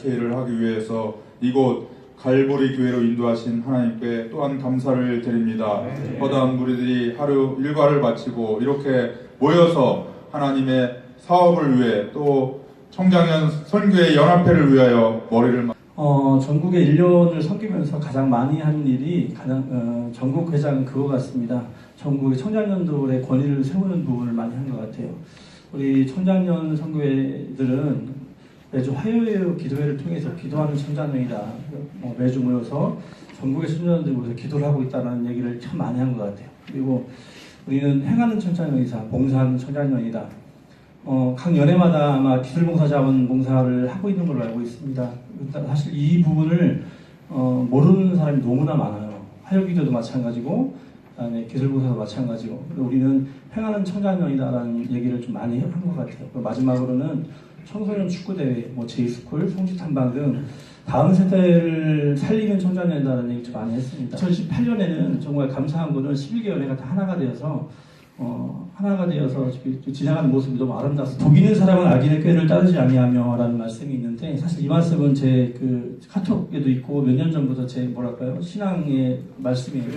CK를 하기 위해서 이곳 갈보리 교회로 인도하신 하나님께 또한 감사를 드립니다. 허다한 무리들이 하루 일과를 마치고 이렇게 모여서 하나님의 사업을 위해 또 청장년 선교회 연합회를 위하여 머리를 전국의 1년을 섬기면서 가장 많이 한 일이 전국 회장 그거 같습니다. 전국의 청장년들의 권위를 세우는 부분을 많이 한 것 같아요. 우리 청장년 선교회들은 매주 화요일 기도회를 통해서 기도하는 청장년이다. 매주 모여서 전국의 청장년들이 모여서 기도를 하고 있다는 얘기를 참 많이 한 것 같아요. 그리고 우리는 행하는 청장년이다. 봉사하는 청장년이다. 각 연회마다 아마 기술봉사 자원봉사를 하고 있는 걸로 알고 있습니다. 일단 사실 이 부분을 모르는 사람이 너무나 많아요. 화요기도도 마찬가지고, 그다음에 기술봉사도 마찬가지고. 우리는 행하는 청장년이다라는 얘기를 좀 많이 한 것 같아요. 마지막으로는 청소년 축구대회, 제이스쿨, 송지탐방 등 다음 세대를 살리는 청장년이다라는 얘기 좀 많이 했습니다. 2018년에는 정말 감사한 거는 11개 연회가 다 하나가 되어서 지나가는 모습이 너무 아름답습니다. 복 있는 사람은 악인의 꾀를 따르지 아니하며라는 말씀이 있는데, 사실 이 말씀은 제 카톡에도 있고 몇 년 전부터 제 신앙의 말씀이에요.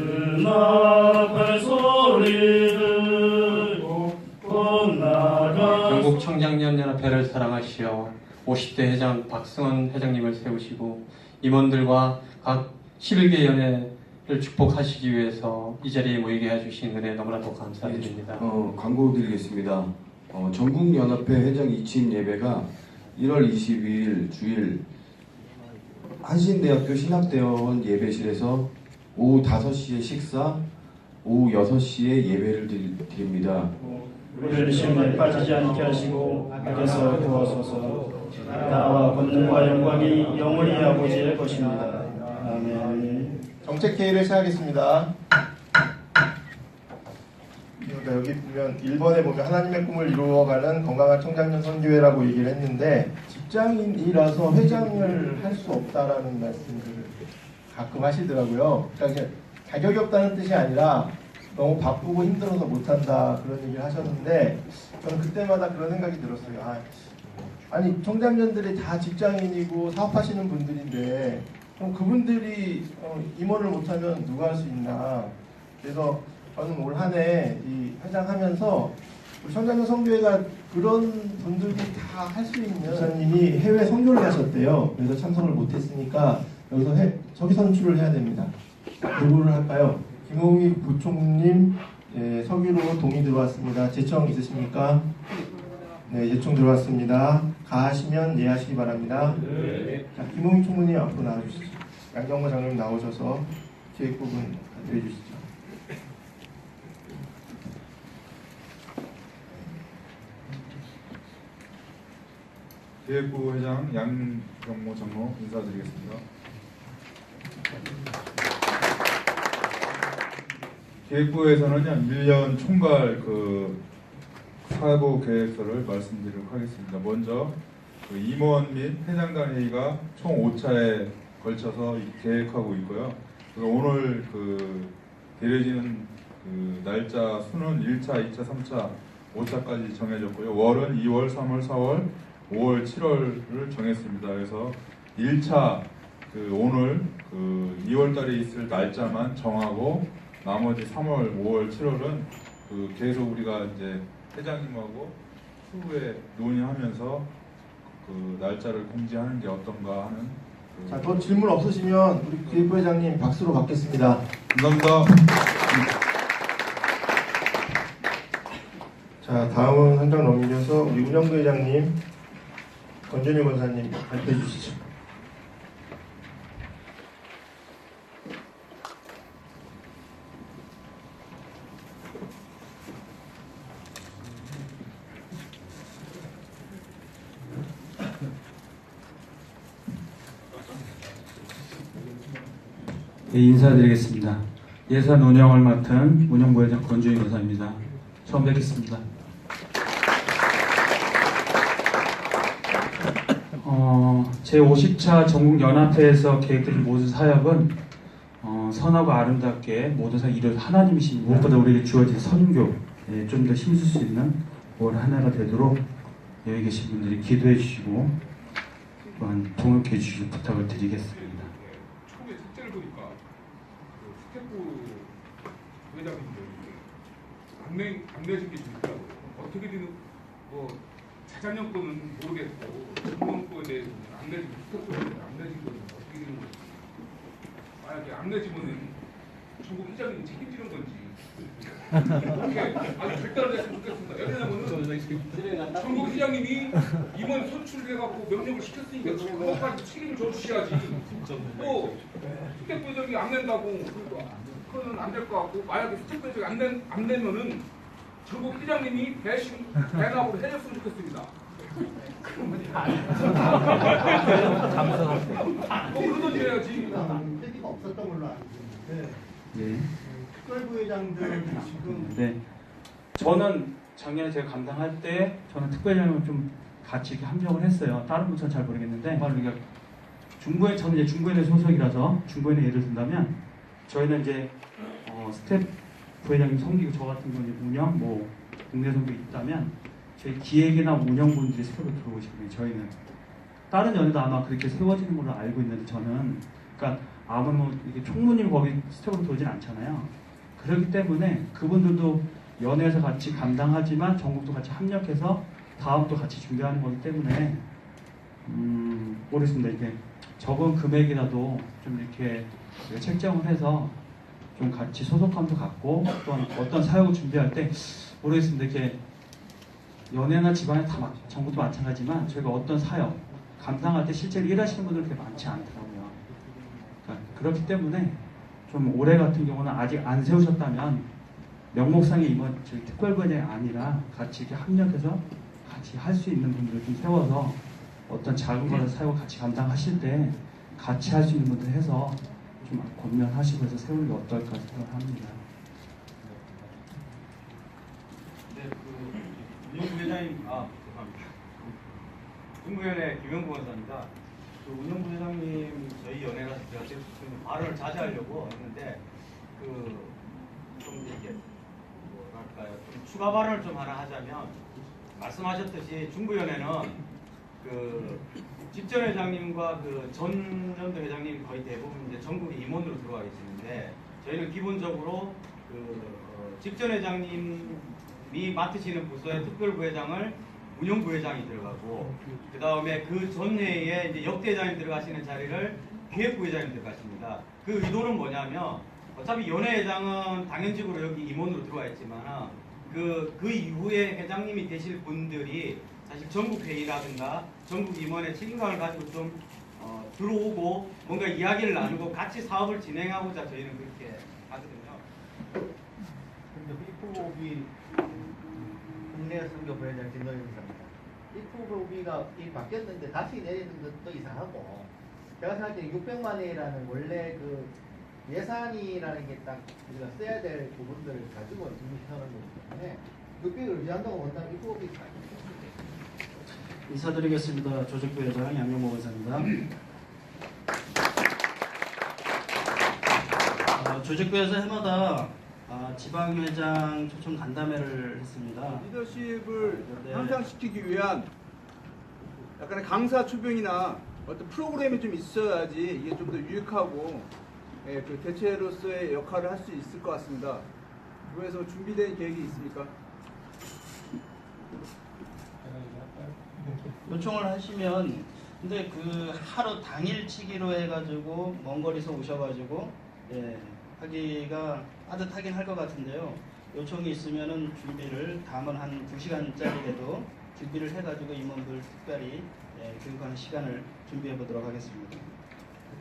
전국 청장년 연합회를 사랑하시어 50대 회장 박승원 회장님을 세우시고 임원들과 각 11개 연회를 축복하시기 위해서 이 자리에 모이게 해주신 은혜 너무나도 감사드립니다. 광고 드리겠습니다. 전국연합회 회장 이침 예배가 1월 22일 주일 한신대학교 신학대원 예배실에서 오후 5시에 식사, 오후 6시에 예배를 드립니다. 우리를 시험에 빠지지 않게 하시고 악에서 구하소서. 나와 권능과 영광이 영원히 아버지의 것입니다. 아멘. 정책회의를 시작하겠습니다. 여기 보면 1번에 보면 하나님의 꿈을 이루어가는 건강한 청장년 선교회라고 얘기를 했는데, 직장인이라서 회장을 할 수 없다라는 말씀을 가끔 하시더라고요. 그러니까 자격이 없다는 뜻이 아니라 너무 바쁘고 힘들어서 못한다 그런 얘기를 하셨는데, 저는 그때마다 그런 생각이 들었어요. 아니 청장년들이 다 직장인이고 사업하시는 분들인데 그럼 그분들이 임원을 못하면 누가 할 수 있나. 그래서 저는 올 한 해 이 회장하면서 우리 청장년 선교회가 그런 분들이 다 할 수 있는, 목사님이 해외 선교를 가셨대요. 그래서 참석을 못했으니까 여기서 서기 선출을 해야 됩니다. 누구를 할까요? 김홍희 부총님 서기로 동의 들어왔습니다. 제청 있으십니까? 네, 예청 들어왔습니다. 가하시면 예하시기 바랍니다. 자, 김홍희 총무님 앞으로 나와주시죠. 양경모 장로님 나오셔서 기획 부분 발표해 주시죠. 기획부 회장 양경모 장로 인사드리겠습니다. 기획부에서는요 1년 총괄 사고 계획서를 말씀드리도록 하겠습니다. 먼저 임원 및 회장단 회의가 총 5차에 걸쳐서 계획하고 있고요. 오늘 데려지는 날짜 수는 1차, 2차, 3차, 5차까지 정해졌고요. 월은 2월, 3월, 4월, 5월, 7월을 정했습니다. 그래서 1차 오늘 2월달에 있을 날짜만 정하고 나머지 3월, 5월, 7월은 계속 우리가 이제 회장님하고 추후에 논의하면서 날짜를 공지하는 게 어떤가 하는. 자, 또 질문 없으시면 우리 기획부 회장님 박수로 받겠습니다. 감사합니다. 자, 다음은 현장 넘겨서 우리 운영부 회장님, 권준희 권사님 발표해 주시죠. 네, 인사드리겠습니다. 예산 운영을 맡은 운영부회장 권준희 권사입니다. 처음 뵙겠습니다. 제50차 전국연합회에서 계획된 모든 사역은 선하고 아름답게 모든 사역 이루어서 하나님이신 무엇보다 우리에게 주어진 선교에 좀 더 힘쓸 수 있는 올 한 해가 되도록 여기 계신 분들이 기도해 주시고 또한 통역해 주실 부탁을 드리겠습니다. 초기에 첫째를 보니까 그 스태프 회장님들 안내신 게 좀 있더라고요. 어떻게든 뭐 자작년 거는 모르겠고 전문 거에 대해서는 안내진 스태프에 대해서 안내진 거는 어떻게 되는 거지? 만약에 안내지면은 전국 회장님이 책임지는 건지 그렇게 아주 결단을 했으면 좋겠습니다. 왜냐면은 전국 회장님이 임원 선출해갖고 명령을 시켰으니까 그것까지 책임을 져주셔야지. 또 스태프 회장이 안 낸다고 그거는 안 될 것 같고, 만약에 스태프 회장이 안 내면은 전국 회장님이 대납으로 해줬으면 좋겠습니다. 그러든지 해야지. 뜻이 없었던 걸로 알고 있는데 네. 특별부회장들 지금 네. 저는 작년에 제가 감당할 때 저는 특별위원을 좀 같이 이렇게 합력을 했어요. 다른 부서는 잘 모르겠는데 그러니까 저는 이제 중부위원회 소속이라서 중부위원회 예를 든다면 저희는 이제 스텝 부회장님 섬기고 저 같은 경우는 운영, 뭐 국내 선교 있다면 저희 기획이나 운영분들이 새로 들어오시거든요. 저희는 다른 연회도 아마 그렇게 세워지는 걸로 알고 있는데 저는 그러니까 아무 뭐 이렇게 총무님 거기 스텝으로 들어오진 않잖아요. 그렇기 때문에 그분들도 연회에서 같이 감당하지만 전국도 같이 합력해서 다음도 같이 준비하는 거기 때문에 모르겠습니다. 이게 적은 금액이라도 좀 이렇게 책정을 해서 좀 같이 소속감도 갖고 또한 어떤 사역을 준비할 때 모르겠습니다. 이렇게 연예나 집안에 다 전국도 마찬가지지만 저희가 어떤 사역 감당할 때 실제로 일하시는 분들 그렇게 많지 않더라고요. 그러니까 그렇기 때문에 좀 올해 같은 경우는 아직 안 세우셨다면 명목상의 임원 저희 특별부회장이 아니라 같이 이렇게 합력해서 같이 할 수 있는 분들 좀 세워서 어떤 작은 거를 사역을 같이 감당하실 때 같이 할 수 있는 분들 해서 좀 권면하시고 해서 세우는 게 어떨까 생각합니다. 네, 운영부회장님, 죄송합니다. 운부위원회 김영구 원사입니다. 운영부회장님 저희 연회가 제가 지금 발언을 자제하려고 했는데 좀 이렇게 뭐랄까요, 좀 추가 발언을 좀 하나 하자면 말씀하셨듯이 중부위원회는 집전 회장님과 전년도 회장님이 거의 대부분 이제 전국의 임원으로 들어와 계시는데 저희는 기본적으로 집전 회장님이 맡으시는 부서의 특별부회장을 운영부회장이 들어가고 그 다음에 그 전회에 이제 역대회장님 들어가시는 자리를 기획부회장님 들어가십니다. 그 의도는 뭐냐면 어차피 연회회장은 당연직으로 여기 임원으로 들어와 있지만 그 이후에 회장님이 되실 분들이 사실 전국 회의라든가 전국 임원의 책임감을 가지고 좀 들어오고 뭔가 이야기를 나누고 같이 사업을 진행하고자 저희는 그렇게 하거든요. 근데 이 후보비 국내 선교 부회장 김노윤입니다. 이 후보비가 바뀌었는데 다시 내리는 것도 이상하고 제가 생각할 때 600만 원이라는 원래 그 예산이라는 게 딱 우리가 써야 될 부분들을 가지고 준비하는 거기 때문에 600을 유지한다고 본다면 이 후보비 인사드리겠습니다. 조직부회장 양용모 원사입니다. 조직부에서 해마다 지방회장 초청 간담회를 했습니다. 리더십을 네. 향상시키기 위한 약간의 강사 초빙이나 어떤 프로그램이 좀 있어야지 이게 좀 더 유익하고 그 대체로서의 역할을 할 수 있을 것 같습니다. 그래서 준비된 계획이 있습니까? 요청을 하시면 근데 그 하루 당일치기로 해가지고 먼 거리에서 오셔가지고 하기가 빠듯하긴 할 것 같은데요. 요청이 있으면은 준비를 다음은 한 2시간짜리라도 준비를 해가지고 임원들 특별히 교육하는 시간을 준비해 보도록 하겠습니다.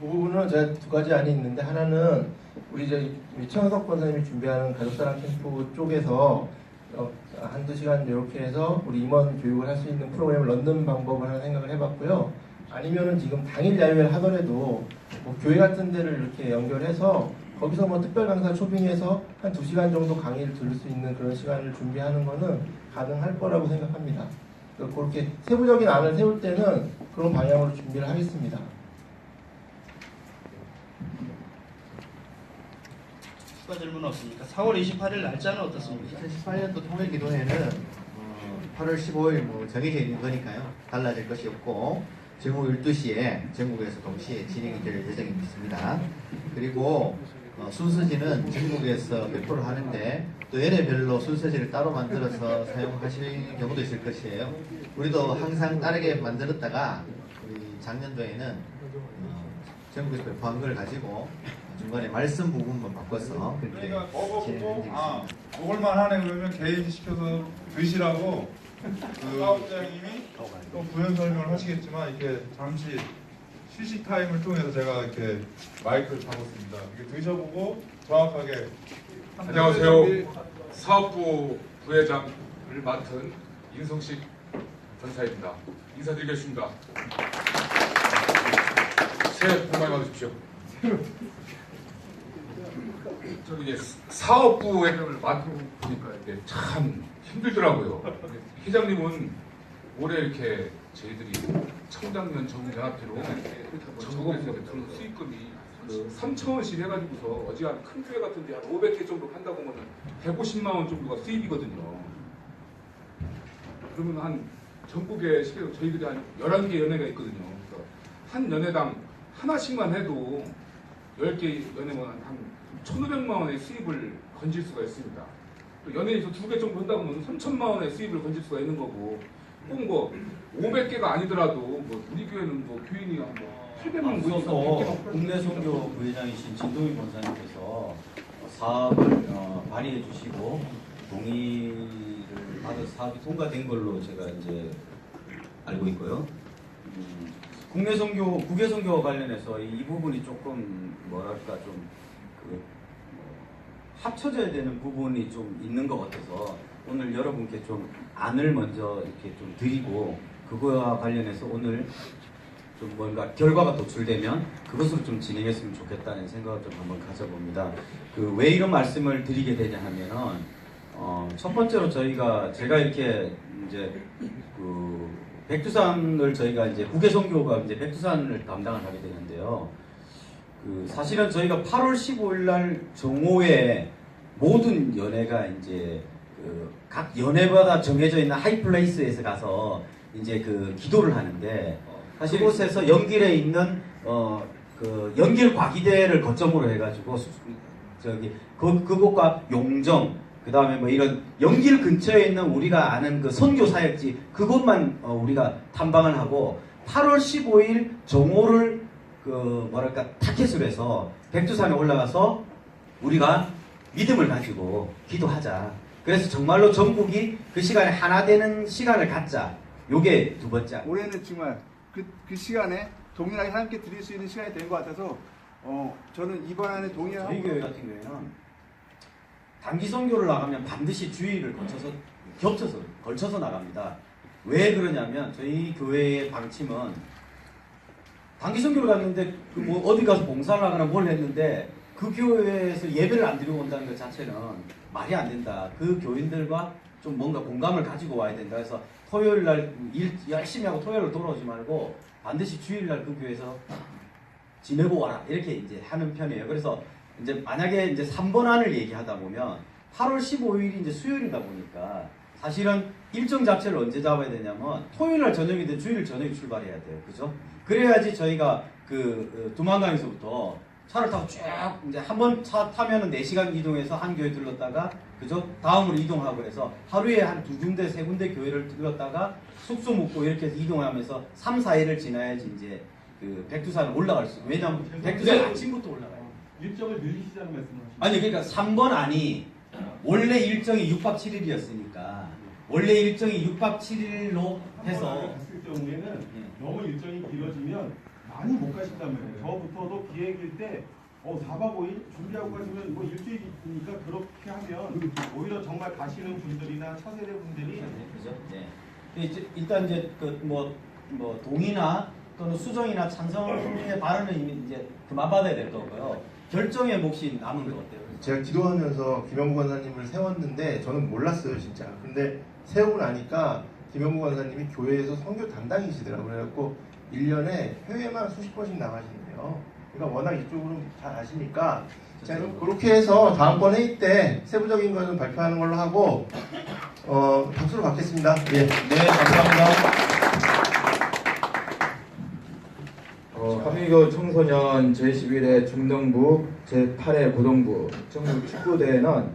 그 부분은 제가 두 가지 안이 있는데 하나는 우리 최원석 권사님이 준비하는 가족사랑 캠프 쪽에서 한두 시간 이렇게 해서 우리 임원 교육을 할 수 있는 프로그램을 넣는 방법을 하나 생각을 해봤고요. 아니면은 지금 당일 야유회를 하더라도 뭐 교회 같은 데를 이렇게 연결해서 거기서 뭐 특별 강사 초빙해서 한 2시간 정도 강의를 들을 수 있는 그런 시간을 준비하는 거는 가능할 거라고 생각합니다. 그렇게 세부적인 안을 세울 때는 그런 방향으로 준비를 하겠습니다. 추가 질문 없습니까? 4월 28일 날짜는 어떻습니까? 2018년도 통일기도회는 8월 15일 뭐 정해져 있는 거니까요. 달라질 것이 없고 정오 12시에 전국에서 동시에 진행이 될 예정입니다. 그리고 순서지는 전국에서 배포를 하는데 또 연회별로 순서지를 따로 만들어서 사용하시는 경우도 있을 것이에요. 우리도 항상 다르게 만들었다가 우리 작년도에는 전국에서 배포한 걸 가지고 중간에 말씀 부분만 바꿔서 그렇게 그러니까 그거 진행된 보고 적이 있습니다. 먹을만 하네 그러면 개인 시켜서 드시라고 그 사업장님이 또 부연 설명을 하시겠지만 이렇게 잠시 휴식 타임을 통해서 제가 이렇게 마이크를 잡았습니다. 이렇게 드셔보고 정확하게 안녕하세요. 사업부 부회장을 맡은 인성식 전사입니다. 인사드리겠습니다. 새해 복 많이 받으십시오. 저기 이제 사업부 회장을 맡아보니까 이게 참 힘들더라고요. 회장님은 올해 이렇게 저희들이 청장년 전문연합회로 전국에서 들어온 수익금이 그 3,000원씩 해가지고서 어지간 큰 교회 같은데 한 500개 정도 한다고 하면 150만 원 정도가 수입이거든요. 그러면 한 전국에 저희들이 한 11개 연회가 있거든요. 그래서 한 연회당 하나씩만 해도 10개 연회면 한 1,500만 원의 수입을 건질 수가 있습니다. 또 연회에서 2개 정도 한다고 하면 3,000만 원의 수입을 건질 수가 있는 거고 꼭 뭐 500개가 아니더라도 뭐 우리 교회는 뭐 교인이 뭐 800만 앞서서 국내선교 부회장이신 진동희 권사님께서 사업을 발의해 주시고 동의를 받아 사업이 통과된 걸로 제가 이제 알고 있고요. 국내선교, 국외선교와 관련해서 이 부분이 조금 뭐랄까 좀 합쳐져야 되는 부분이 좀 있는 것 같아서 오늘 여러분께 좀 안을 먼저 이렇게 좀 드리고 그거와 관련해서 오늘 좀 뭔가 결과가 도출되면 그것으로 좀 진행했으면 좋겠다는 생각을 좀 한번 가져봅니다. 그 왜 이런 말씀을 드리게 되냐 하면은 첫 번째로 제가 이렇게 이제 그 백두산을 저희가 이제 국외선교가 이제 백두산을 담당을 하게 되는데요. 그 사실은 저희가 8월 15일 날 정오에 모든 연회가 이제 그 각 연회마다 정해져 있는 하이플레이스에서 가서 이제 그 기도를 하는데 사실 그곳에서 연길에 있는 그 연길 과기대를 거점으로 해가지고 그곳과 용정 그 다음에 뭐 이런 연길 근처에 있는 우리가 아는 그 선교 사역지 그곳만 우리가 탐방을 하고 8월 15일 정오를 그 뭐랄까 타켓을 해서 백두산에 올라가서 우리가 믿음을 가지고 기도하자. 그래서 정말로 전국이 그 시간에 하나 되는 시간을 갖자. 요게 두 번째. 올해는 정말 그 시간에 동일하게 함께 드릴 수 있는 시간이 된 것 같아서 저는 이번 안에 동일하게 저희 교회 같은 경우에는 단기 선교를 나가면 반드시 주일을 걸쳐서 나갑니다. 왜 그러냐면 저희 교회의 방침은 단기 선교를 갔는데 뭐 어디 가서 봉사를 하거나 뭘 했는데 그 교회에서 예배를 안 드리고 온다는 것 자체는 말이 안 된다. 그 교인들과 좀 뭔가 공감을 가지고 와야 된다. 그래서 토요일 날 일 열심히 하고 토요일로 돌아오지 말고 반드시 주일 날 그 교회에서 지내고 와라. 이렇게 이제 하는 편이에요. 그래서 이제 만약에 이제 3번 안을 얘기하다 보면 8월 15일이 이제 수요일이다 보니까 사실은 일정 자체를 언제 잡아야 되냐면 토요일 날 저녁이든 주일 저녁에 출발해야 돼요. 그죠? 그래야지 저희가 그 두만강에서부터 차를 타고 쭉 이제 한 번 차 타면은 4시간 이동해서 한 교회 들렀다가 그죠? 다음으로 이동하고 해서 하루에 한 2군데 3군데 교회를 들렀다가 숙소 묵고 이렇게 해서 이동하면서 3, 4일을 지나야지 이제 그 백두산을 올라갈 수 있어요. 왜냐면 백두산 아침부터 올라가요. 일정을 늘리시자는 말씀하시죠? 아니 그러니까 3번 안이 원래 일정이 6박 7일이었으니까 원래 일정이 6박 7일로 해서 갔을 경우에는 너무 일정이 길어지면 많이 못 가신단 말이에요. 저부터도 기획일 때 4박 5일 준비하고 가시면 뭐 일주일이니까 그렇게 하면 오히려 정말 가시는 분들이나 차세대 분들이 그죠? 네. 이제 일단 이제 그 뭐 동의나 또는 수정이나 찬성의 발언은 이미 이제 그만 받아야 될 거고요. 결정의 몫이 남은 것 같아요. 제가 기도하면서 김영구 권사님을 세웠는데 저는 몰랐어요 진짜. 근데 세우고 나니까 김영구 권사님이 교회에서 선교 담당이시더라고요. 그래갖고 1년에 해외만 수십 번씩 나가시는데요. 그러니까 워낙 이쪽으로 잘 아시니까 자 그럼 그렇게 해서 다음번 회의 때 세부적인 거는 발표하는 걸로 하고 박수로 받겠습니다. 예. 네, 감사합니다. 한미교 청소년 제11회 중등부 제8회 고등부 전국 축구대회는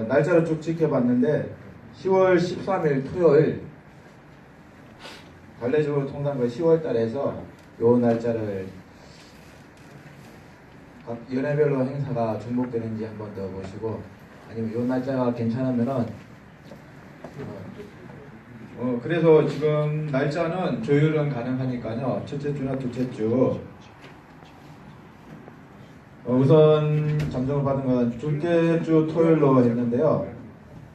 날짜를 쭉 지켜봤는데 10월 13일 토요일 관례적으로 통상 10월 달에서 요 날짜를 각 연회별로 행사가 중복되는지 한 번 더 보시고, 아니면 요 날짜가 괜찮으면은 그래서 지금 날짜는 조율은 가능하니까요. 첫째 주나 둘째 주 우선 잠정을 받은 건 둘째 주 토요일로 했는데요.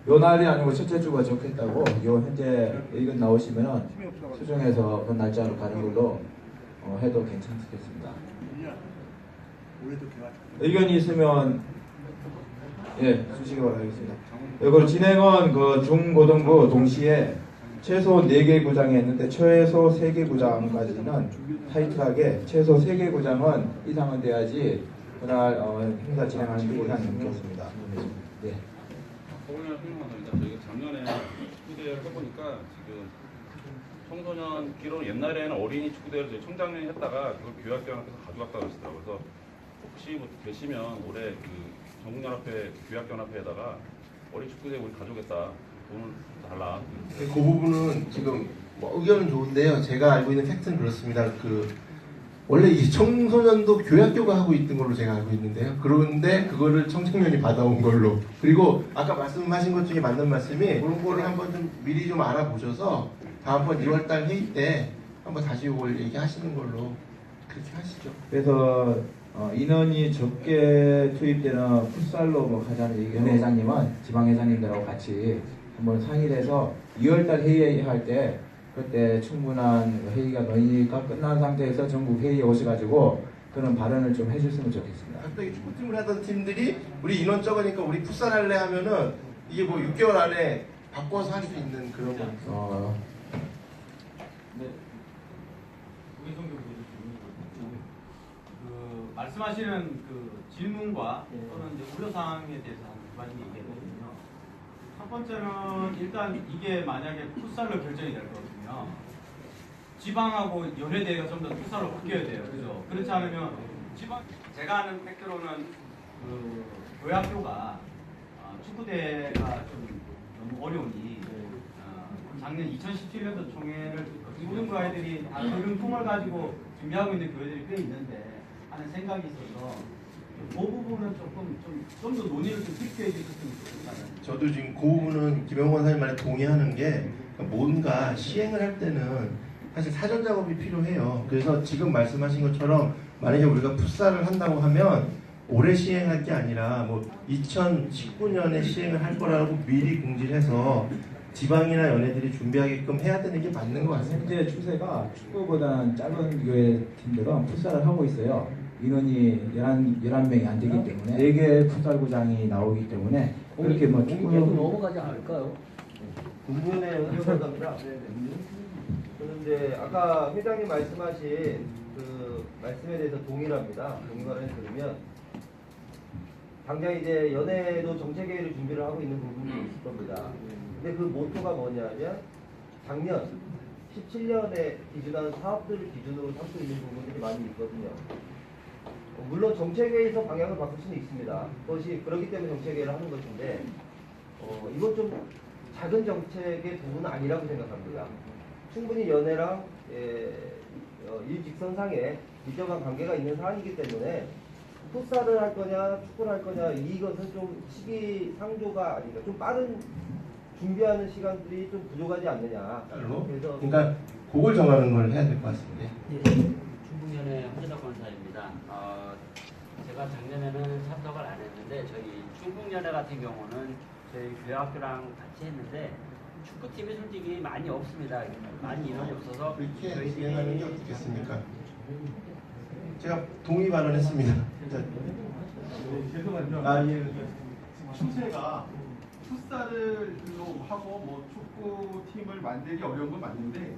요 날이 아니고 첫째 주가 좋겠다고 요 현재 의견 나오시면은 수정해서 그 날짜로 가는 걸로 해도 괜찮겠습니다. 의견이 있으면 주시기 바라겠습니다. 그리고 진행은 그 중고등부 동시에 최소 4개 구장에 했는데 최소 3개 구장까지는 타이트하게 최소 3개 구장은 이상은 돼야지 그날 행사 진행하는 데 이상이 없겠습니다. 네. 서울이나 생각나서 저희가 작년에 축구대회를 해보니까 지금 청소년 기로 옛날에는 어린이 축구대회를 저희 청장년이 했다가 그걸 교육학교연합에서 가져갔다 그러시더라고요. 그래서 혹시 뭐 되시면 올해 그 전국연합회 교육학교연합회에다가 어린이 축구대회 우리 가져오겠다, 돈을 달라. 그 부분은 지금 뭐 의견은 좋은데요. 제가 알고 있는 팩트는 그렇습니다. 원래 이 청소년도 교육학교가 하고 있던 걸로 제가 알고 있는데요. 그런데 그거를 청청년이 받아온 걸로. 그리고 아까 말씀하신 것 중에 맞는 말씀이 그런 거를 한번 좀 미리 좀 알아보셔서 다음번 2월달 회의 때 한번 다시 이걸 얘기하시는 걸로 그렇게 하시죠. 그래서 인원이 적게 투입되는 풋살로 뭐 가자는 얘기. 회장님은 지방회장님들하고 같이 한번 상의를 해서 2월달 회의할 때 그때 충분한 회의가 논의가 끝난 상태에서 전국 회의에 오셔가지고 그런 발언을 좀 해줬으면 좋겠습니다. 갑자기 축구팀을 하던 팀들이 우리 인원 적으니까 우리 풋살 할래 하면은 이게 뭐 6개월 안에 바꿔서 할 수 있는 그런 거. 네. 말씀하시는 그 질문과 또는 이제 우려사항에 대해서 두 가지 얘기했거든요. 첫 번째는 일단 이게 만약에 풋살로 결정이 될 거거든요. 지방하고 연회대회가 좀 더 풋살로 바뀌어야 돼요. 그죠? 그렇지 않으면 제가 아는 팩트로는 그 교회학교가 축구대회가 좀 너무 어려우니 작년 2017년도 총회를 모든 교회들이 다 그런 꿈을 가지고 준비하고 있는 교회들이 꽤 있는데 하는 생각이 있어서 그 부분은 좀 더 논의를 좀 깊게 해주셨으면 좋겠다는. 저도 지금 그 부분은 김영권 선생님 말에 동의하는 게 뭔가 시행을 할 때는 사실 사전 작업이 필요해요. 그래서 지금 말씀하신 것처럼 만약에 우리가 풋살을 한다고 하면 올해 시행할 게 아니라 뭐 2019년에 시행을 할 거라고 미리 공지를 해서 지방이나 연예들이 준비하게끔 해야 되는 게 맞는 것 같습니다. 현재 추세가 축구보다는 작은 교회 팀들은 풋살을 하고 있어요. 인원이 11명이 안 되기 때문에 4개의 풋살구장이 나오기 때문에 그렇게 뭐 축구 넘어가지 않을까요? 국민의 의견답니다. 그런데 아까 회장님 말씀하신 그 말씀에 대해서 동의합니다. 동의를 해드리면 당장 이제 연예도 정책회의를 준비를 하고 있는 부분이 있을 겁니다. 근데 그 모토가 뭐냐면 작년 17년에 기준한 사업들을 기준으로 삼고 있는 부분들이 많이 있거든요. 물론 정책회의에서 방향을 바꿀 수는 있습니다. 그것이 그렇기 때문에 정책회의를 하는 것인데 이건 좀 작은 정책의 부분은 아니라고 생각합니다. 충분히 연예랑 일직선상에 밀접한 관계가 있는 사안이기 때문에 풋살을 할 거냐 축구를 할 거냐 이것은 좀 시기상조가 아닌가, 좀 빠른 준비하는 시간들이 좀 부족하지 않느냐. 그래서 그러니까 그걸 정하는 걸 해야 될 것 같습니다. 충북연회 홍재덕 권사입니다. 제가 작년에는 참석을 안 했는데 저희 충북연회 같은 경우는 저희 교회학교랑 같이 했는데 축구팀이 솔직히 많이 없습니다. 많이 인원이 없어서 그렇게 진행하는 게 어떻겠습니까? 제가 동의 발언했습니다. 죄송한데요. 추세가 풋살로 하고 뭐 축구팀을 만들기 어려운 건 맞는데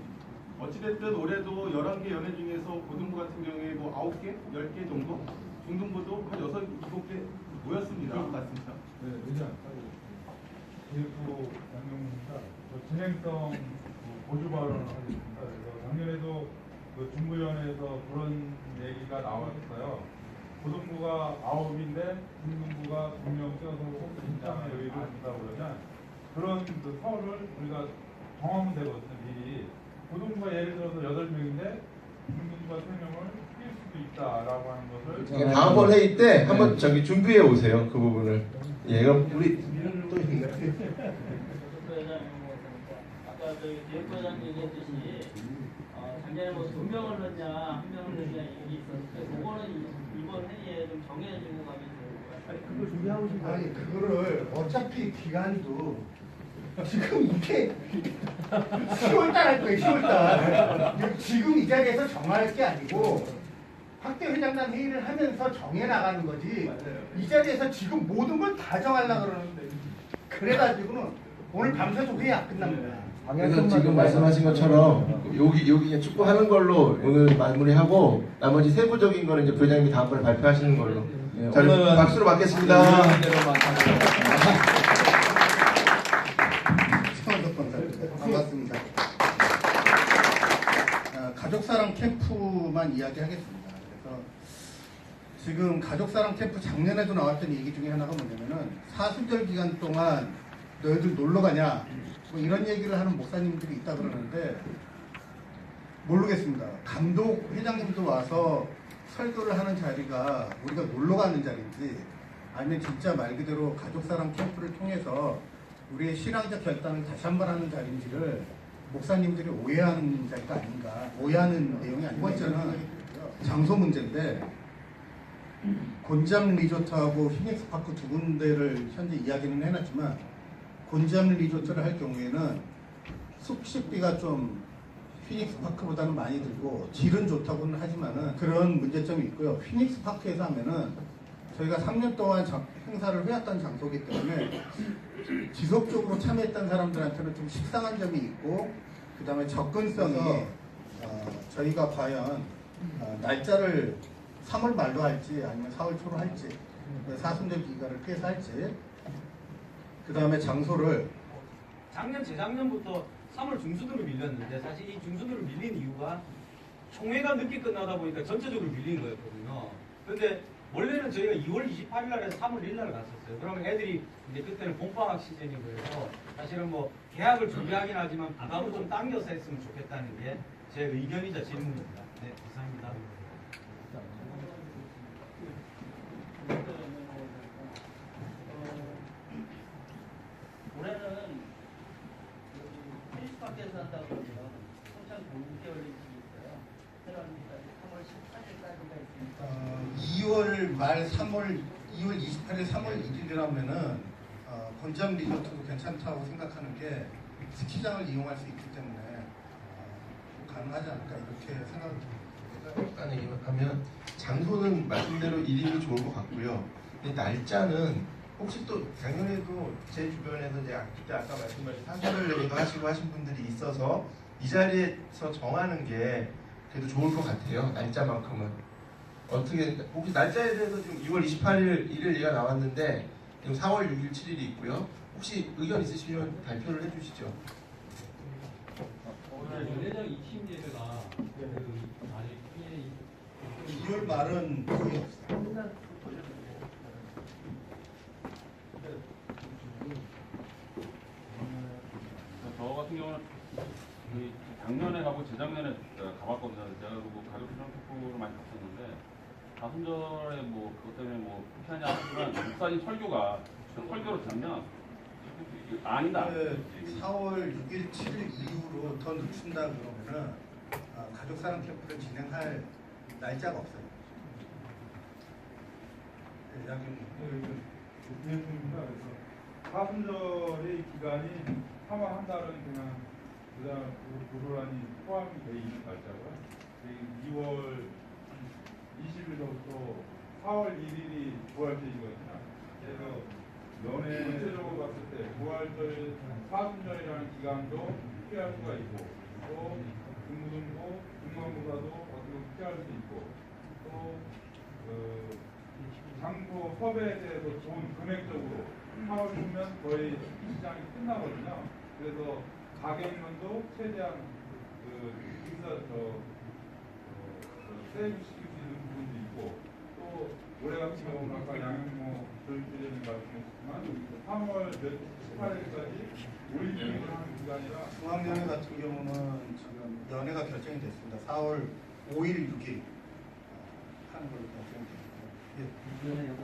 어찌됐든 올해도 11개 연회 중에서 고등부 같은 경우에 뭐 9개, 10개 정도? 중등부도 한 6, 7개 모였습니다. 맞습니다. 네, 의장. 교육부 양경입니다. 진행성 보조 발언을 하겠습니다. 그래서 작년에도 그 중부위원회에서 그런 얘기가 나왔어요. 고등부가 9인데 중등부가 2명 껴서 신장의 여유를 준다고 그러면 그런 그 서를 우리가 정하면 되거든요. 미리. 고등부가 예를 들어서 8명인데 중등부가 3명을 낄 수도 있다라고 하는 것을 다음번 회의 때 한번 저기 준비해 오세요. 그 부분을. 예, 그럼 우리 또 있나요? 아까 저기 대표장 얘기했듯이 작년에 뭐 2명을 넣냐 1명을 넣냐 얘기 있었는데 그거는 이번 회의에 좀 정해지고 가면 좋을 것 같아요. 그걸 준비하고 싶은 아니 그거를 어차피 기간도 지금 이게 10월달 할 거예요. 10월달. 지금 이 자리에서 정할 게 아니고 학대 회장단 회의를 하면서 정해 나가는 거지. 이 자리에서 지금 모든 걸 다 정하려고 그러는데 그래가지고는 오늘 밤새도 회의 안 끝납니다. 그래서 지금 말씀하신 것처럼 여기 그냥 축구하는 걸로 오늘 마무리하고 나머지 세부적인 거는 이제 부회장님이 다음번에 발표하시는 걸로. 자, 오늘 박수로 받겠습니다. 반갑습니다. 가족사랑 캠프만 이야기하겠습니다. 그래서 지금 가족사랑 캠프 작년에도 나왔던 얘기 중에 하나가 뭐냐면은 사순절 기간 동안 너희들 놀러 가냐 뭐 이런 얘기를 하는 목사님들이 있다 그러는데 모르겠습니다. 감독 회장님도 와서 설교를 하는 자리가 우리가 놀러 가는 자리인지 아니면 진짜 말 그대로 가족사랑 캠프를 통해서 우리의 신앙적 결단을 다시 한번 하는 자리인지를 목사님들이 오해하는 자리가 아닌가, 오해하는 내용이 아니고 있잖아. 장소 문제인데 곤장 리조트하고 피닉스 파크 두 군데를 현재 이야기는 해놨지만 곤장 리조트를 할 경우에는 숙식비가 좀 피닉스 파크보다는 많이 들고 질은 좋다고는 하지만은 그런 문제점이 있고요. 피닉스 파크에서 하면은 저희가 3년 동안 행사를 해왔던 장소이기 때문에 지속적으로 참여했던 사람들한테는 좀 식상한 점이 있고 그 다음에 접근성이 저희가 과연 날짜를 3월 말로 할지 아니면 4월 초로 할지 사순절 기간을 피해서 할지 그 다음에 장소를 작년 재작년부터 3월 중순으로 밀렸는데 사실 이 중순으로 밀린 이유가 총회가 늦게 끝나다 보니까 전체적으로 밀린 거였거든요. 그런데 원래는 저희가 2월 28일 날에서 3월 1일 날 갔었어요. 그러면 애들이 이제 그때는 봄방학 시즌이고 해서 사실은 뭐 계약을 준비하긴 하지만 부담을 좀 당겨서 했으면 좋겠다는 게 제 의견이자 질문입니다. 네, 감사합니다. 올해는 피닉스파크에서 한다고 그러면 통상 6개월 일찍이 있어요. 새로운 3월 18일까지가 있으니까 2월 말 3월 2월 28일 3월 1일이라면은 곤장 리조트도 괜찮다고 생각하는 게 스키장을 이용할 수 있기 때문에 가능하지 않을까 이렇게 생각합니다. 일단 얘기하면 장소는 말씀대로 이름이 좋은 것 같고요. 근데 날짜는 혹시 또 작년에도 제 주변에서 이제 아까 말씀하신 사설을 내기도 하시고 하신 분들이 있어서 이 자리에서 정하는 게 그래도 좋을 것 같아요. 날짜만큼은. 어떻게 혹시 날짜에 대해서 지금 2월 28일 일요일가 나왔는데 지금 4월 6일 7일이 있고요. 혹시 의견 있으시면 발표를 해주시죠. 오늘 회장 2팀 예배가 아직 2월 말은 거의 없어요. 저 같은 경우는 작년에 가고 재작년에 가봤거든요. 제가 그리고 가족회장 캠프를 많이 갔었는데 다순절에 뭐 그것 때문에 뭐 그렇게 하냐 하지만 목사님 설교로 들으면 아니다. 4월 6일, 7일 이후로 더 늦춘다 그러면은 가족사랑 캠프를 진행할 날짜가 없어요. 부회장입니다. 그래서 사순절의 기간이 3월 한 달은 그냥 고스란히 포함이 돼 있는 날짜고요. 2월 20일부터 4월 1일이 부활절이거든요. 그래서 전체적으로 봤을 때 부활절 사순절이라는 기간도 피할 수가 있고 또 중무등부, 중간고사도 어떻게 보면 피할 수 있고 또 장소 섭외에 대해서 좋은 금액적으로 4월 보면 거의 시장이 끝나거든요. 그래서 가격면도 최대한 세주시키는 부분도 있고 또 올해 같은 경우는 아까 양현모 교육부장님 말씀하셨지만 3월 18일까지 올림픽을 하는 기간이라 중앙연회 같은 경우는 지금 연회가 결정이 됐습니다. 4월 5일, 6일 하는 걸로 결정이 됐습니다.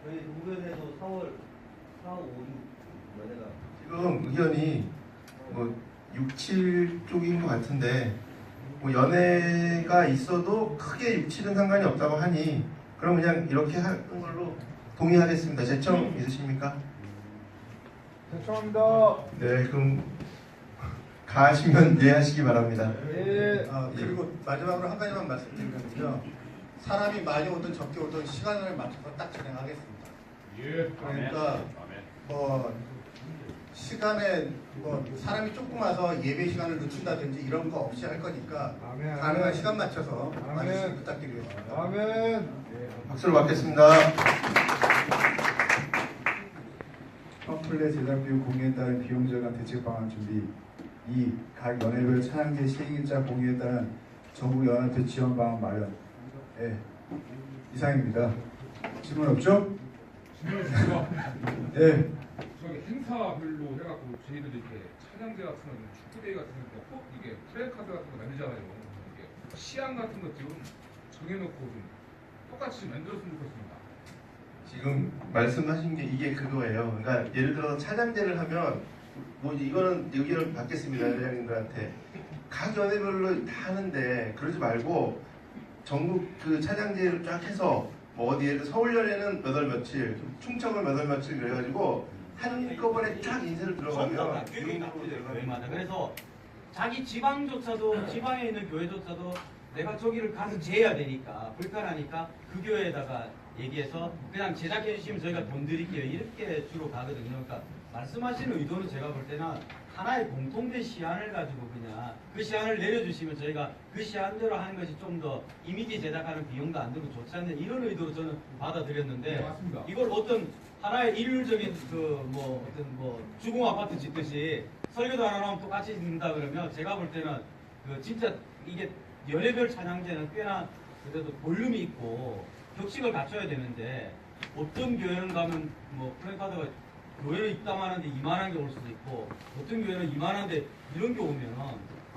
저희 동부연에도 4월 4, 5, 6 연애가 지금 의견이 뭐 6, 7 쪽인 것 같은데 뭐 연애가 있어도 크게 6, 7은 상관이 없다고 하니 그럼 그냥 이렇게 하는 걸로 동의하겠습니다. 제청 있으십니까? 죄송합니다. 네, 그럼 가시면 이해하시기 바랍니다. 네. 그리고 마지막으로 한 가지만 말씀드리면요. 사람이 많이 오든 적게 오든 시간을 맞춰서 딱 진행하겠습니다. 예. 그러니까 뭐 시간에 뭐 사람이 조금 와서 예배 시간을 늦춘다든지 이런 거 없이 할 거니까 가능한 시간 맞춰서 와주시기 부탁드리겠습니다. 아멘. 박수를 받겠습니다. 팜플렛 제작 비용 공유에 따른 비용 절감 대책 방안 준비 2. 각 연회별 찬양제 시행일자 공유에 따른 전국 연합회 지원 방안 마련. 네. 이상입니다. 질문 없죠? 네. 저기 행사별로 해갖고 저희들이 이렇게 찬양제 같은 거, 축구대회 같은 거 꼭 이게 프레카드 같은 거 만들잖아요. 이게 시안 같은 거 지금 정해놓고 좀 똑같이 만들었으면 좋겠습니다. 지금 말씀하신 게 이게 그거예요. 그러니까 예를 들어서 찬양제를 하면 뭐 이거는 의견을 받겠습니다, 회장님들한테. 각 연회별로 다 하는데 그러지 말고 전국 그 찬양제를 쫙 해서 뭐 어디에 서울연회는 몇 월 며칠, 충청은 몇 월 며칠 그래가지고 한꺼번에 쫙 인쇄를 들어가면 교회마다. 그래서 자기 지방조차도 지방에 있는 교회조차도 내가 저기를 가서 재야 되니까 불편하니까 그 교회에다가 얘기해서 그냥 제작해 주시면 저희가 돈 드릴게요 이렇게 주로 가거든요. 그러니까 말씀하시는 의도는 제가 볼 때는 하나의 공통된 시안을 가지고 그냥 그 시안을 내려주시면 저희가 그 시안대로 하는 것이 좀 더 이미지 제작하는 비용도 안 들고 좋지 않는 이런 의도로 저는 받아들였는데 네, 맞습니다. 이걸 어떤 하나의 일률적인 주공 아파트 짓듯이 설계도 안 하면 똑같이 짓는다 그러면 제가 볼 때는 그 진짜 이게 연회별 찬양제는 꽤나 그래도 볼륨이 있고 격식을 갖춰야 되는데 어떤 교회는 가면 뭐 플래카드가 교회를 입당하는데 이만한 게 올 수도 있고 어떤 교회는 이만한데 이런 게 오면은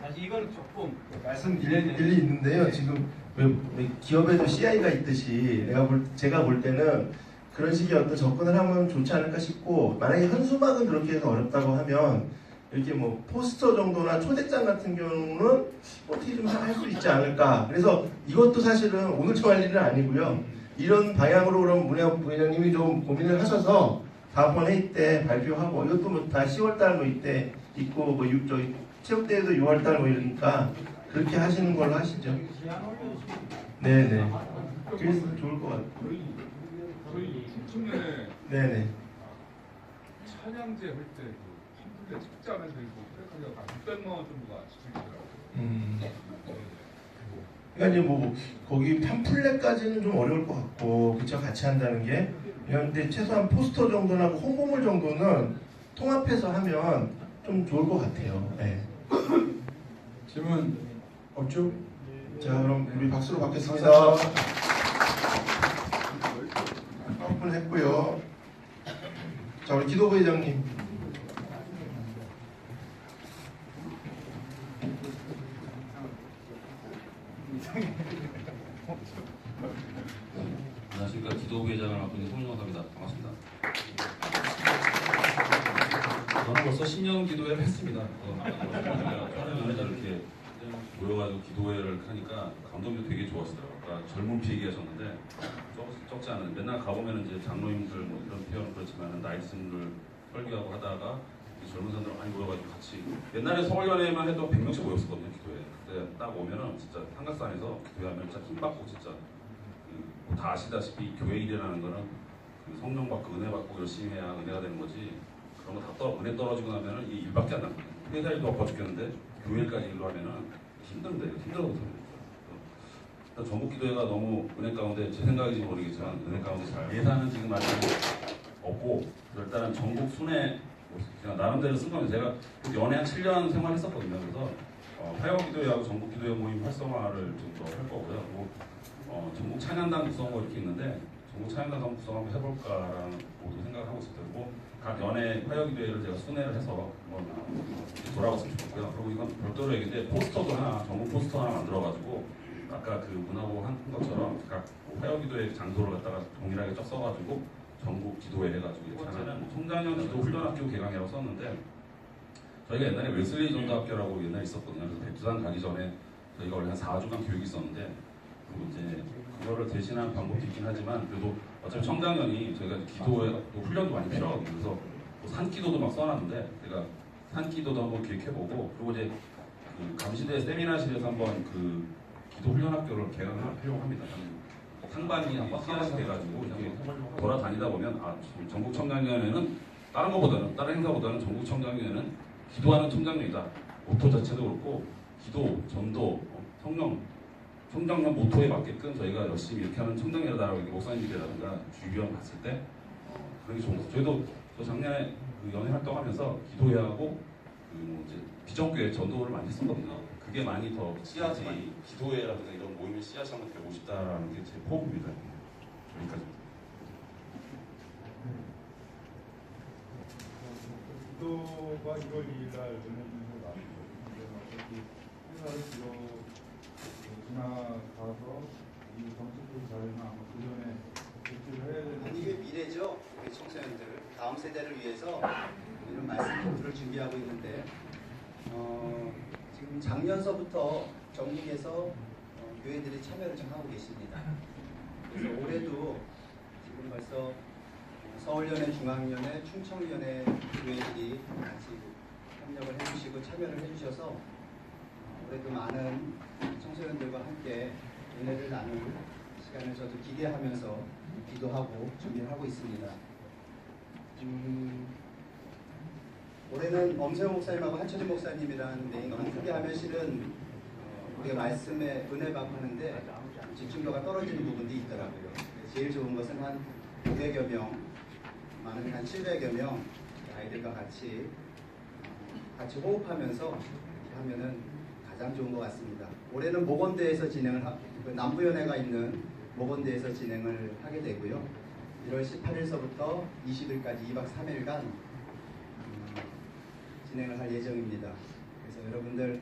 사실 이거는 조금 말씀 일리 있는데요. 지금 왜 기업에도 CI가 있듯이 제가 볼 때는 그런 식의 어떤 접근을 하면 좋지 않을까 싶고 만약에 현수막은 그렇게 해서 어렵다고 하면 이렇게 뭐 포스터 정도나 초대장 같은 경우는 어떻게 좀 할 수 있지 않을까. 그래서 이것도 사실은 오늘 정할 일은 아니고요. 이런 방향으로 그럼 문혜영 부회장님이 좀 고민을 하셔서 다음번 회의 때 발표하고 이것도 뭐 다 10월달 뭐 이때 있고 뭐 저희 체육대회도 6월달 뭐 이러니까 그렇게 하시는 걸로 하시죠. 네네. 그래서 좋을 것 같아요. 저희 청년회 네네. 찬양제 할때 그 팜플렛 책자면서 이거 프레카드가 600만 원 정도가 지출이더라고요. 그러니까 이제 뭐 거기 팜플렛까지는 좀 어려울 것 같고 그쵸 같이 한다는 게 근데 최소한 포스터 정도나 홍보물 정도는 통합해서 하면 좀 좋을 것 같아요. 네. 질문 없죠? 자 그럼 우리 박수로 받겠습니다. 한 분 했고요. 자 우리 기도부 회장님. 안녕하십니까. 기도부 회장을 맡고 있는 송영섭입니다. 반갑습니다. 저는 벌써 10년 기도회를 했습니다. 다른 연애자를 이렇게 모여가지고 기도회를 하니까 감독님도 되게 좋았어요. 그러니까 젊은 피 얘기하셨는데 적지 않은 맨날 가보면 이제 장로님들 뭐 이런 표현은 그렇지만 나이 든 분들 설교하고 하다가 젊은 사람들 많이 모여가지고 같이 옛날에 서울연회만 해도 100명씩 모였었거든요. 기도회. 그때 딱 오면은 진짜 한각산에서 기도회하면 진짜 힘받고 진짜 다 아시다시피 교회 일이라는 거는 그 성령 받고 은혜 받고 열심히 해야 은혜가 되는 거지 그런 거 다 은혜 떨어지고 나면은 이 일밖에 안 남거든요. 회사 일도 바빠 죽겠는데 교회 일까지 일로 하면은 힘든데 힘들어 못합니다. 전국 기도회가 너무 은혜 가운데 제 생각인지 모르겠지만 은혜 가운데 잘 예산은 지금 아직 없고 일단은 전국 순회 제가 나름대로 쓴 겁니다. 제가 연애 한 7년 생활했었거든요. 그래서 화요기도회하고 전국기도회 모임 활성화를 좀 더 할 거고요. 뭐, 전국 찬양단 구성뭐 이렇게 있는데 전국 찬양단 구성 한번 해볼까라는 모두 생각을 하고 있습니다. 그리고 각 연회 화요기도회를 제가 순회를 해서 돌아갔으면 좋겠고요. 그리고 이건 별도로 얘기인데 포스터도 하나, 전국 포스터 하나 만들어가지고 아까 그 문화부 한 것처럼 각 화요기도회 장소를 갖다가 동일하게 쫙 써가지고 전국 기도회 해가지고 하는 청장년 기도 훈련학교 개강이라고 썼는데 저희가 옛날에 웨슬리 전도학교라고 옛날에 있었거든요. 그래서 백두산 가기 전에 저희가 원래 한 4주간 교육이 있었는데 그리고 이제 그거를 대신한 방법도 있긴 하지만 그래도 어차피 청장년이 저희가 기도에 또 훈련도 많이 필요하거든요. 그래서 뭐 산기도도 막 써놨는데 제가 산기도도 한번 기획해보고 그리고 이제 그 감시대 세미나실에서 한번 그 기도 훈련학교를 개강을 하려고 합니다. 상반이 한 버스가씩 돼가지고 이렇게 돌아다니다 보면 전국 청장년에는 다른 행사보다는 전국 청장년에는 기도하는 청장년이다. 모토 자체도 그렇고 기도, 전도, 성령, 청장년 모토에 맞게끔 저희가 열심히 이렇게 하는 청장년이다라고 목사님들이라든가 주변 봤을 때 그런 게 좋은 것 같아요. 저희도 저 작년에 그 연예 활동하면서 기도회하고 그 이제 비전교회 전도를 많이 했었거든요. 그게 많이 더 씨앗이 기도회라든가 이런 모임의 씨앗이 한번 되고 싶다라는 게 제 포부입니다. 여기까지. 기도가 1월 2일 날 전해주는 거 나왔죠. 어차피 회사를 지나가서 이 정책적 자료는 아마 그 전에 제출을 해야 되는. 이게 미래죠. 우리 청소년들 다음 세대를 위해서 이런 말씀 토크를 준비하고 있는데 지금 작년서부터 전국에서 교회들이 참여를 좀 하고 계십니다. 그래서 올해도 지금 벌써 서울연회, 중앙연회, 충청연회 교회들이 같이 협력을 해주시고 참여를 해주셔서 올해도 많은 청소년들과 함께 은혜를 나눌 시간을 저도 기대하면서 기도하고 준비를 하고 있습니다. 올해는 엄세호 목사님하고 한철희 목사님이라는 네, 너무 크게 하면 실은 우리가 말씀에 은혜 받고 하는데 집중도가 떨어지는 부분도 있더라고요. 제일 좋은 것은 한 500여 명, 많으면 한 700여 명 아이들과 같이 호흡하면서 이렇게 하면은 가장 좋은 것 같습니다. 올해는 모건대에서 남부연회가 있는 모건대에서 진행을 하게 되고요. 1월 18일서부터 20일까지 2박 3일간 진행을 할 예정입니다. 그래서 여러분들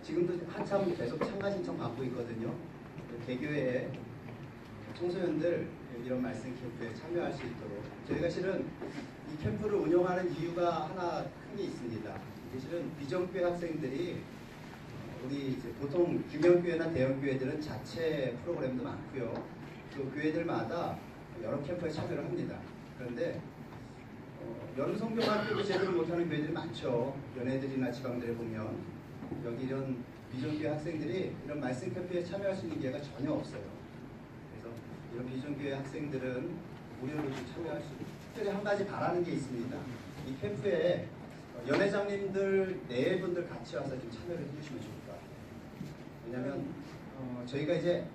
지금도 한참 계속 참가 신청 받고 있거든요. 개교회에 청소년들 이런 말씀 캠프에 참여할 수 있도록 저희가 실은 이 캠프를 운영하는 이유가 하나 큰 게 있습니다. 이게 실은 비전교회 학생들이 우리 이제 보통 중형교회나 대형교회들은 자체 프로그램도 많고요. 또 교회들마다 여러 캠프에 참여를 합니다. 그런데 여름 성경학교도 제대로 못하는 교회들이 많죠. 연애들이나 지방들에 보면 여기 이런 비전교회 학생들이 이런 말씀 캠프에 참여할 수 있는 기회가 전혀 없어요. 그래서 이런 비전교회 학생들은 무료로 참여할 수 있고 특별히 한 가지 바라는 게 있습니다. 이 캠프에 연회장님들 네 분들 같이 와서 좀 참여를 해주시면 좋을 것 같아요. 왜냐하면 저희가 이제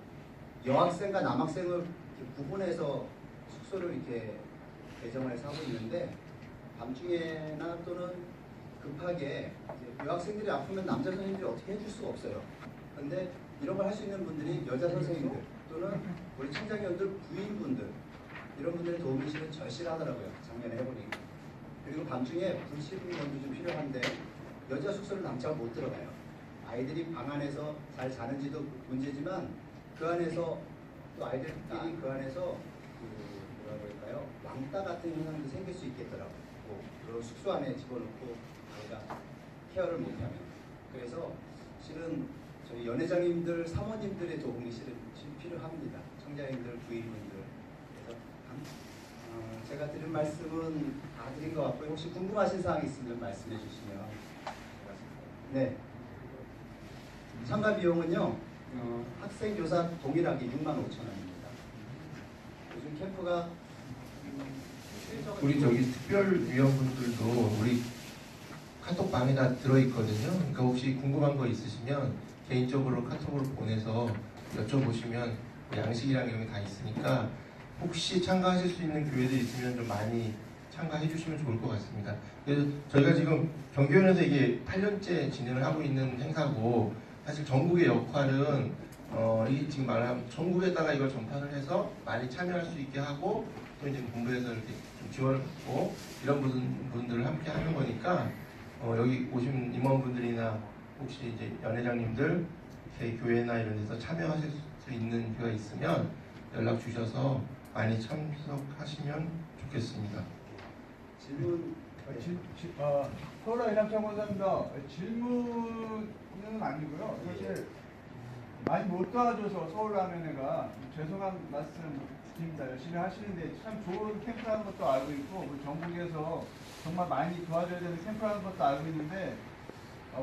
여학생과 남학생을 이렇게 구분해서 숙소를 이렇게 배정을 해서 하고 있는데 밤중에나 또는 급하게 여학생들이 아프면 남자 선생님들이 어떻게 해줄 수가 없어요. 그런데 이런 걸 할 수 있는 분들이 여자 선생님들 또는 우리 청장년들 부인분들 이런 분들의 도움이 실은 절실하더라고요. 작년에 해보니까. 그리고 밤중에 불 씹는 것도 좀 필요한데 여자 숙소를 남자가 못 들어가요. 아이들이 방 안에서 잘 자는지도 문제지만 그 안에서 또 아이들끼리 그 안에서 뭐라 그럴까요? 왕따 같은 현상도 생길 수 있겠더라고요. 그리고 숙소 안에 집어넣고 아이가 케어를 못하면. 그래서 실은 저희 연회장님들, 사모님들의 도움이 실은 필요합니다. 청자님들, 부인분들. 그래서 제가 드린 말씀은 다 드린 것 같고요. 혹시 궁금하신 사항 있으면 말씀해 주시면. 네. 참가 비용은요. 학생 교사 동일하게 65,000원입니다. 요즘 캠프가 우리 저기 특별위원분들도 우리 카톡방에 다 들어있거든요. 그러니까 혹시 궁금한 거 있으시면 개인적으로 카톡으로 보내서 여쭤보시면 양식이랑 이런 게 다 있으니까 혹시 참가하실 수 있는 교회들 있으면 좀 많이 참가해 주시면 좋을 것 같습니다. 그래서 저희가 지금 경기원에서 이게 8년째 진행을 하고 있는 행사고 사실 전국의 역할은 이게 지금 말하면 전국에다가 이걸 전파를 해서 많이 참여할 수 있게 하고 또 이제 본부에서 이렇게 좀 지원을 받고 이런 분들을 함께 하는 거니까 여기 오신 임원분들이나 혹시 이제 연회장님들 이렇게 교회나 이런 데서 참여하실 수 있는 교회가 있으면 연락 주셔서 많이 참석하시면 좋겠습니다. 질문. 서울의 이남창 원사입니다. 질문은 아니고요. 사실 많이 못 도와줘서 서울라면회가 죄송한 말씀 드립니다. 열심히 하시는데 참 좋은 캠프라는 것도 알고 있고 우리 전국에서 정말 많이 도와줘야 되는 캠프라는 것도 알고 있는데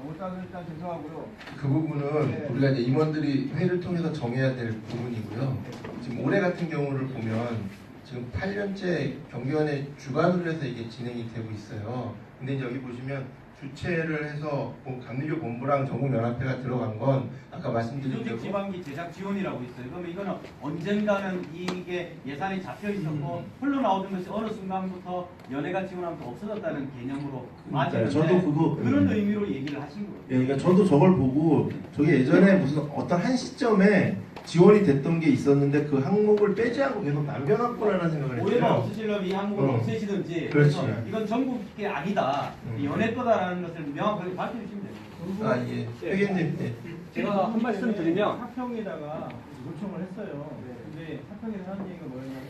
못 도와줘서 일단 죄송하고요. 그 부분은 네. 우리가 이제 임원들이 회의를 통해서 정해야 될 부분이고요. 지금 올해 같은 경우를 보면 지금 8년째 경기원의 주관으로 해서 이게 진행이 되고 있어요. 근데 이제 여기 보시면 주최를 해서 감리교 본부랑 전국연합회가 들어간 건 아까 말씀드린 조직 지방기 제작 지원이라고 있어요. 그러면 이거는 언젠가는 이게 예산이 잡혀 있었고 흘러나오던 것이 어느 순간부터 연회가 지원하면서 없어졌다는 개념으로 맞았는데 저도 그거 그런 의미로 얘기를 하신 거예요. 예, 그러니까 저도 저걸 보고 저게 예전에 무슨 어떤 한 시점에 지원이 됐던 게 있었는데 그 항목을 빼지 않고 계속 남겨놨구나라는 생각을 했어요. 오해가 없으시려면 이 항목을 없애시든지 그래서 그렇지. 이건 전국이 아니다. 이 연회 거다라는 것을 명확하게 밝혀주시면 됩니다. 아 예, 회계님. 예. 제가 한 말씀 드리면 하평에다가 요청을 했어요. 근데 하평에서 하는 얘기가 뭐였냐면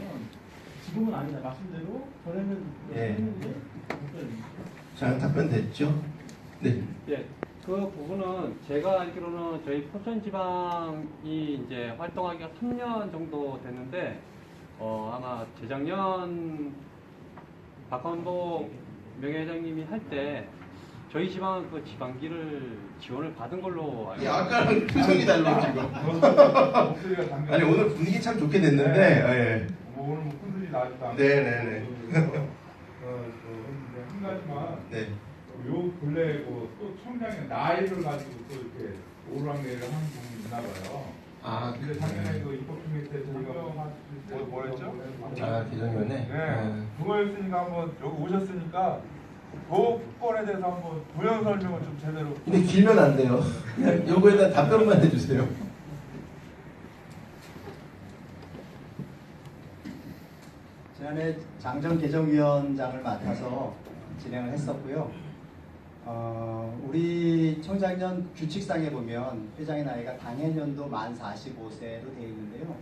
지금은 아니다. 말씀대로 전에는 예. 했는데 잘 답변됐죠? 네. 예, 그 부분은 제가 알기로는 저희 포천지방이 이제 활동하기가 3년 정도 됐는데 아마 재작년 박헌복 명예회장님이 할 때 저희 지방은 그 지방기를 지원을 받은 걸로 알고 있습니다. 아까랑 표정이 달라 지금. 아니 오늘 분위기 참 좋게 됐는데. 예. 오늘 뭐 큰소리 나지도 않고. 네네네. 한 가지만. 네. 요 근래 또 총장의 나이를 가지고 또 이렇게 오르락내리락 하는 부분이 있나 봐요. 아, 근데 작년에 그 입법중에 때 저희가 뭐였죠? 아, 개정위원회? 네. 그거였으니까 한번 여기 오셨으니까 그 법권에 대해서 한번 부연 설명을 좀 제대로. 근데 길면 안 돼요. 그냥 요거에 대한 답변만 해주세요. 지난해 장정개정위원장을 맡아서 진행을 했었고요. 우리 총장년 규칙상에 보면 회장의 나이가 당해년도 만 45세로 되어 있는데요.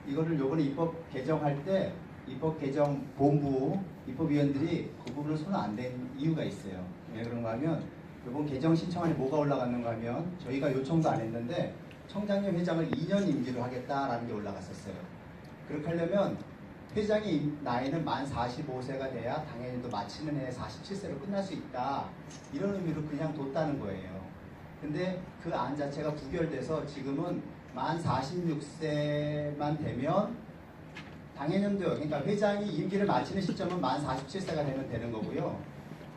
이거를 요번에 입법 개정할 때 입법 개정 본부 입법위원들이 그 부분을 손 안 댄 이유가 있어요. 왜 그런가 하면 이번 개정 신청안에 뭐가 올라갔는가 하면 저희가 요청도 안 했는데 총장님 회장을 2년 임기로 하겠다라는 게 올라갔었어요. 그렇게 하려면 회장의 나이는 만 45세가 돼야 당연히도 마치는 해 47세로 끝날 수 있다. 이런 의미로 그냥 뒀다는 거예요. 근데 그 안 자체가 부결돼서 지금은 만 46세만 되면 당해년도요. 그러니까 회장이 임기를 마치는 시점은 만 47세가 되면 되는 거고요.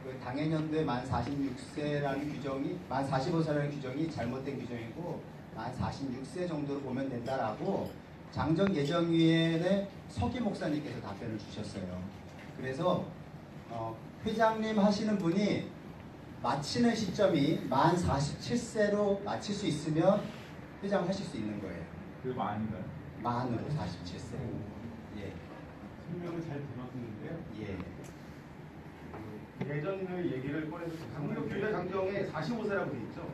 그 당해년도에 만 46세라는 규정이 만 45세라는 규정이 잘못된 규정이고 만 46세 정도로 보면 된다라고 장정개정위원회 서기 목사님께서 답변을 주셨어요. 그래서 회장님 하시는 분이 마치는 시점이 만 47세로 마칠 수 있으면 회장 하실 수 있는 거예요. 그게 만인가요? 만으로 47세. 예. 설명을 잘 들었는데요. 예. 예전의 얘기를 꺼내서 강력 교회 장정에 45세라고 돼 있죠.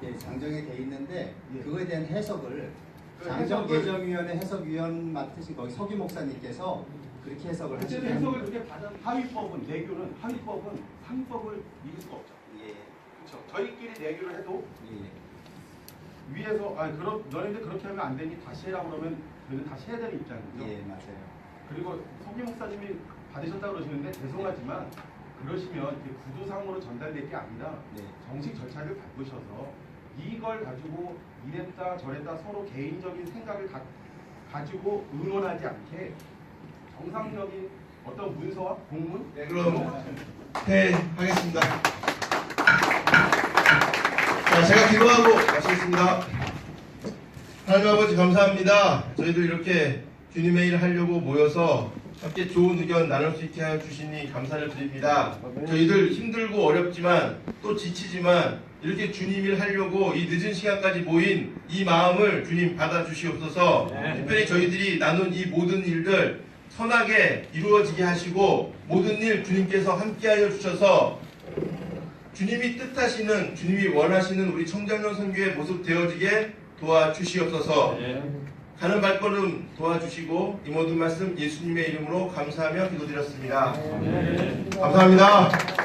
예, 장정에 돼 있는데 그거에 대한 해석을 그 장정개정위원회 해석위원 맡으신 거기 서기 목사님께서 그렇게 해석을 어쨌든 하시는 해석을 그렇게 받은 하위법은 내교는 하위법은 상법을 이길 수가 없죠. 예. 그렇죠. 저희끼리 내교를 해도 예. 위에서 그럼 너네들 그렇게 하면 안 되니 다시 해라 그러면 저희는 다시 해야 되는 입장이죠. 예, 맞아요. 그리고 서기 목사님이 받으셨다고 그러시는데 죄송하지만 그러시면 구두상으로 전달될 게 아니라 정식 절차를 밟으셔서 이걸 가지고 이랬다 저랬다 서로 개인적인 생각을 가지고 의논하지 않게 정상적인 어떤 문서와 공문 그럼 하겠습니다. 자, 제가 기도하고 마치겠습니다. 하나님 아버지 감사합니다. 저희들 이렇게 주님의 일을 하려고 모여서 함께 좋은 의견 나눌 수 있게 하여 주시니 감사를 드립니다. 저희들 힘들고 어렵지만 또 지치지만 이렇게 주님 일 하려고 이 늦은 시간까지 모인 이 마음을 주님 받아주시옵소서. 특별히 저희들이 나눈 이 모든 일들 선하게 이루어지게 하시고 모든 일 주님께서 함께하여 주셔서 주님이 뜻하시는 주님이 원하시는 우리 청장년 선교의 모습 되어지게 도와주시옵소서. 가는 발걸음 도와주시고 이 모든 말씀 예수님의 이름으로 감사하며 기도드렸습니다. 감사합니다.